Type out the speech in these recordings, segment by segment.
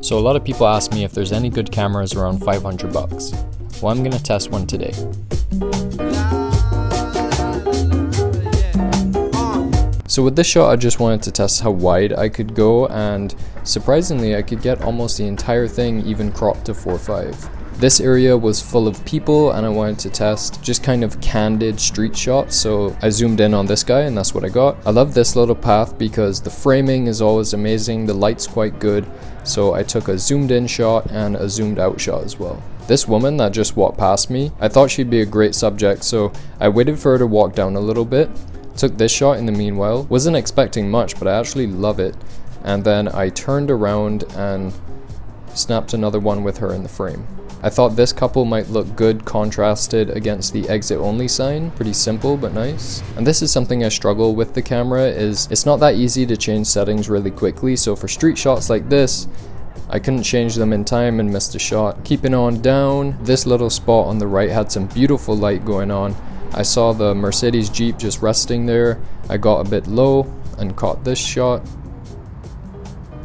So a lot of people ask me if there's any good cameras around 500 bucks. Well, I'm gonna test one today. So with this shot, I just wanted to test how wide I could go, and surprisingly I could get almost the entire thing even cropped to 4:5. This area was full of people and I wanted to test just kind of candid street shots, so I zoomed in on this guy and that's what I got. I love this little path because the framing is always amazing, the light's quite good, so I took a zoomed in shot and a zoomed out shot as well. This woman that just walked past me, I thought she'd be a great subject, so I waited for her to walk down a little bit, took this shot in the meanwhile, wasn't expecting much but I actually love it, and then I turned around and snapped another one with her in the frame. I thought this couple might look good contrasted against the exit only sign. Pretty simple but nice. And this is something I struggle with the camera, is it's not that easy to change settings really quickly, so for street shots like this I couldn't change them in time and missed a shot. Keeping on down, this little spot on the right had some beautiful light going on. I saw the Mercedes Jeep just resting there. I got a bit low and caught this shot.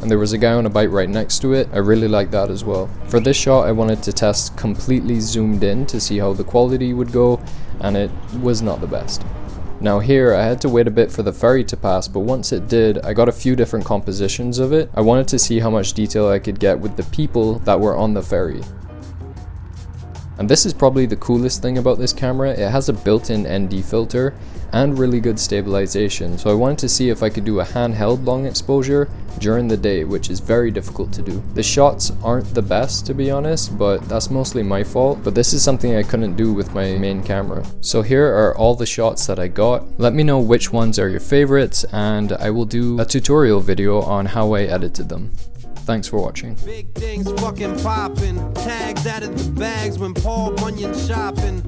And there was a guy on a bike right next to it. I really like that as well. For this shot I wanted to test completely zoomed in to see how the quality would go, and it was not the best. Now here I had to wait a bit for the ferry to pass, but once it did I got a few different compositions of it. I wanted to see how much detail I could get with the people that were on the ferry. And this is probably the coolest thing about this camera. It has a built-in ND filter and really good stabilization, so I wanted to see if I could do a handheld long exposure during the day, which is very difficult to do. The shots aren't the best to be honest, but that's mostly my fault, but this is something I couldn't do with my main camera. So here are all the shots that I got. Let me know which ones are your favorites and I will do a tutorial video on how I edited them. Thanks for watching. Big things fucking popping, tags out of the bags when Paul Bunyan shopping.